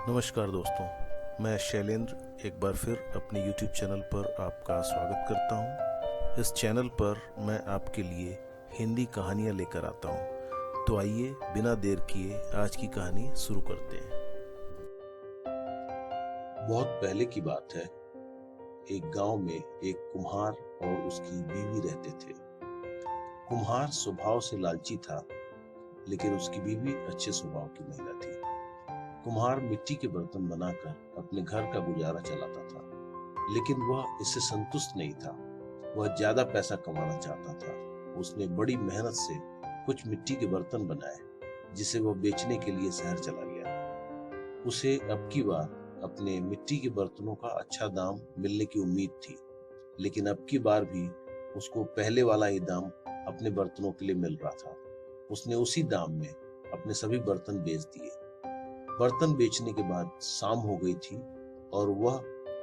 नमस्कार दोस्तों, मैं शैलेंद्र एक बार फिर अपने YouTube चैनल पर आपका स्वागत करता हूं। इस चैनल पर मैं आपके लिए हिंदी कहानियां लेकर आता हूं। तो आइए बिना देर किए आज की कहानी शुरू करते हैं। बहुत पहले की बात है। एक गांव में एक कुम्हार और उसकी बीवी रहते थे। कुम्हार स्वभाव से लालची था, लेकिन उसकी बीवी अच्छे स्वभाव की महिला थी। कुम्हार मिट्टी के बर्तन बनाकर अपने घर का गुजारा चलाता था, लेकिन वह इससे संतुष्ट नहीं था। वह ज्यादा पैसा कमाना चाहता था। उसने बड़ी मेहनत से कुछ मिट्टी के बर्तन बनाए, जिसे वह बेचने के लिए शहर चला गया। उसे अब की बार अपने मिट्टी के बर्तनों का अच्छा दाम मिलने की उम्मीद थी, लेकिन अब की बार भी उसको पहले वाला ही दाम अपने बर्तनों के लिए मिल रहा था। उसने उसी दाम में अपने सभी बर्तन बेच दिए। बर्तन बेचने के बाद शाम हो गई थी और वह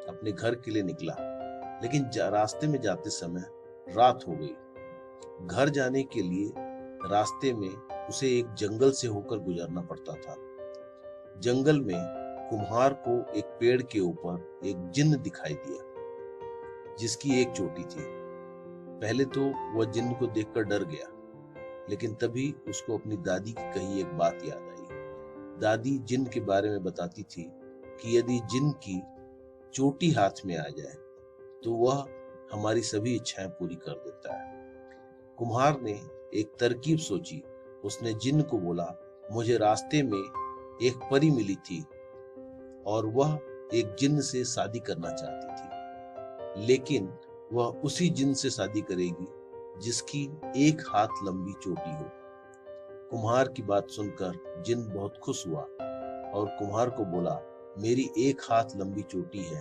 अपने घर के लिए निकला, लेकिन रास्ते में जाते समय रात हो गई। घर जाने के लिए रास्ते में उसे एक जंगल से होकर गुजरना पड़ता था। जंगल में कुम्हार को एक पेड़ के ऊपर एक जिन्न दिखाई दिया, जिसकी एक चोटी थी। पहले तो वह जिन्न को देखकर डर गया, लेकिन तभी उसको अपनी दादी की कही एक बात याद आई। दादी जिन्न के बारे में बताती थी कि यदि जिन्न की चोटी हाथ में आ जाए तो वह हमारी सभी इच्छाएं पूरी कर देता है। कुम्हार ने एक तरकीब सोची। उसने जिन्न को बोला, मुझे रास्ते में एक परी मिली थी और वह एक जिन्न से शादी करना चाहती थी, लेकिन वह उसी जिन्न से शादी करेगी जिसकी एक हाथ लंबी चोटी हो। कुम्हार की बात सुनकर जिन्न बहुत खुश हुआ और कुम्हार को बोला, मेरी एक हाथ लंबी चोटी है।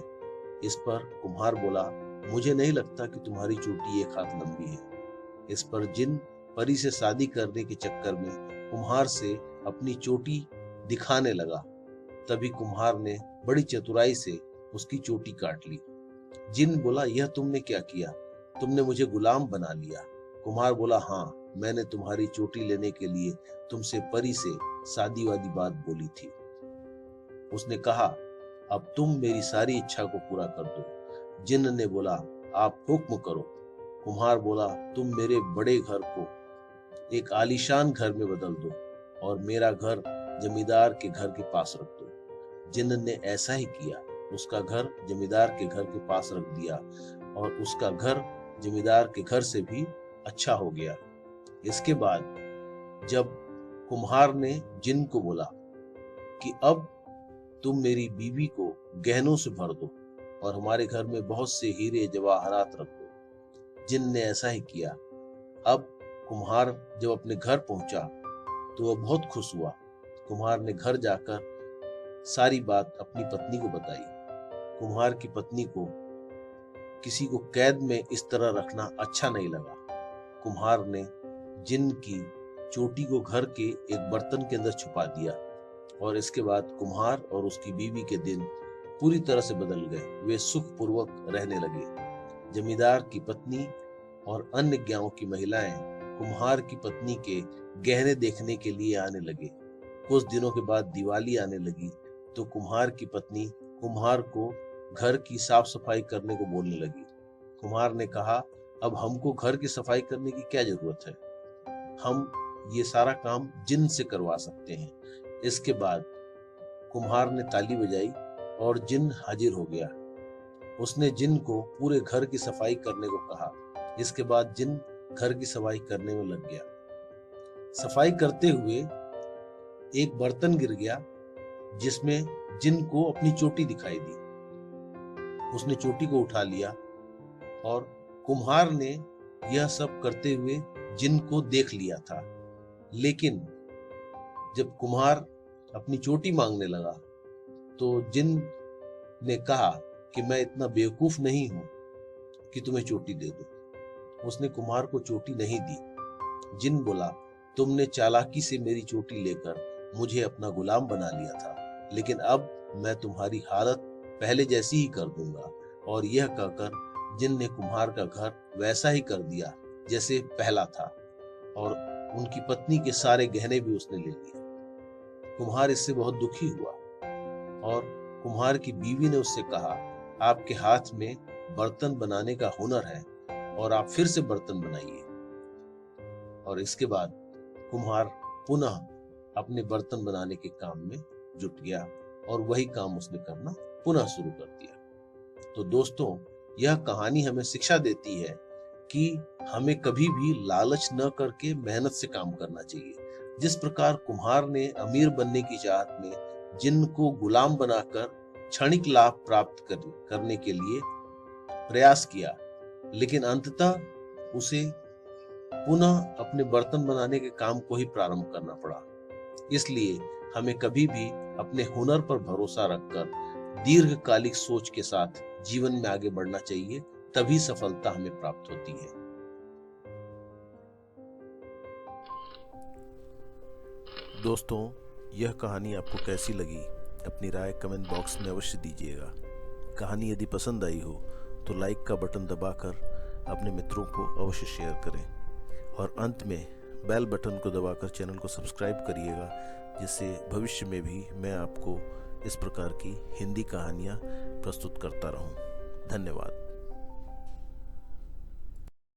इस पर कुम्हार बोला, मुझे नहीं लगता कि तुम्हारी चोटी एक हाथ लंबी है। इस पर जिन्न परी से शादी करने के चक्कर में कुम्हार से अपनी चोटी दिखाने लगा। तभी कुम्हार ने बड़ी चतुराई से उसकी चोटी काट ली। जिन्न बोला, यह तुमने क्या किया? तुमने मुझे गुलाम बना लिया। कुम्हार बोला, हाँ, मैंने तुम्हारी चोटी लेने के लिए तुमसे परी से शादी वादी बात बोली थी। उसने कहा, अब तुम मेरी सारी इच्छा को पूरा कर दो। जिन्न ने बोला, आप हुक्म करो। कुम्हार बोला, तुम मेरे बड़े घर को एक आलीशान घर में बदल दो और मेरा घर जमींदार के घर के पास रख दो। जिन्न ने ऐसा ही किया। उसका घर जमींदार के घर के पास रख दिया और उसका घर जमींदार के घर से भी अच्छा हो गया। इसके बाद जब कुम्हार ने जिन्न को बोला कि अब तुम मेरी बीवी को गहनों से भर दो और हमारे घर में बहुत से हीरे जवाहरात रख दो, जिन्न ने ऐसा ही किया। अब कुम्हार जब अपने घर पहुंचा तो वह बहुत खुश हुआ। कुम्हार ने घर जाकर सारी बात अपनी पत्नी को बताई। कुम्हार की पत्नी को किसी को कैद में इस तरह रखना अच्छा नहीं लगा। कुम्हार ने जिन्न की चोटी को घर के एक बर्तन के अंदर छुपा दिया और इसके बाद कुम्हार और उसकी बीवी के दिन पूरी तरह से बदल गए। वे सुखपूर्वक रहने लगे। जमींदार की पत्नी और अन्य गांव की महिलाएं कुम्हार की पत्नी के गहने देखने के लिए आने लगे। कुछ दिनों के बाद दिवाली आने लगी तो कुम्हार की पत्नी कुम्हार को घर की साफ सफाई करने को बोलने लगी। कुम्हार ने कहा, अब हमको घर की सफाई करने की क्या जरूरत है, हम ये सारा काम जिन्न से करवा सकते हैं। इसके बाद कुम्हार ने ताली बजाई और जिन्न हाजिर हो गया। उसने जिन्न को पूरे घर की सफाई करने को कहा। इसके बाद जिन्न घर की सफाई करने में लग गया। सफाई करते हुए एक बर्तन गिर गया जिसमें जिन्न को अपनी चोटी दिखाई दी। उसने चोटी को उठा लिया और कुम्हार ने यह सब करते हुए जिन्न को देख लिया था, लेकिन जब कुम्हार अपनी चोटी मांगने लगा तो जिन्न ने कहा कि मैं इतना बेवकूफ नहीं हूं कि तुम्हें चोटी दे दूं। उसने कुम्हार को चोटी नहीं दी। जिन्न बोला, तुमने चालाकी से मेरी चोटी लेकर मुझे अपना गुलाम बना लिया था, लेकिन अब मैं तुम्हारी हालत पहले जैसी ही कर दूंगा। और यह कहकर जिन्न ने कुम्हार का घर वैसा ही कर दिया जैसे पहला था और उनकी पत्नी के सारे गहने भी उसने ले लिए। कुम्हार इससे बहुत दुखी हुआ और कुम्हार की बीवी ने उससे कहा, आपके हाथ में बर्तन बनाने का हुनर है और आप फिर से बर्तन बनाइए। और इसके बाद कुम्हार पुनः अपने बर्तन बनाने के काम में जुट गया और वही काम उसने करना पुनः शुरू कर दिया। तो दोस्तों, यह कहानी हमें शिक्षा देती है कि हमें कभी भी लालच न करके मेहनत से काम करना चाहिए। जिस प्रकार कुम्हार ने अमीर बनने की चाहत में जिनको गुलाम बनाकर क्षणिक लाभ प्राप्त करने के लिए प्रयास किया, लेकिन अंततः उसे पुनः अपने बर्तन बनाने के काम को ही प्रारंभ करना पड़ा। इसलिए हमें कभी भी अपने हुनर पर भरोसा रखकर दीर्घकालिक सोच के साथ जीवन में आगे बढ़ना चाहिए, तभी सफलता हमें प्राप्त होती है। दोस्तों, यह कहानी आपको कैसी लगी, अपनी राय कमेंट बॉक्स में अवश्य दीजिएगा। कहानी यदि पसंद आई हो तो लाइक का बटन दबाकर अपने मित्रों को अवश्य शेयर करें और अंत में बेल बटन को दबाकर चैनल को सब्सक्राइब करिएगा, जिससे भविष्य में भी मैं आपको इस प्रकार की हिंदी कहानियाँ प्रस्तुत करता रहूँ। धन्यवाद।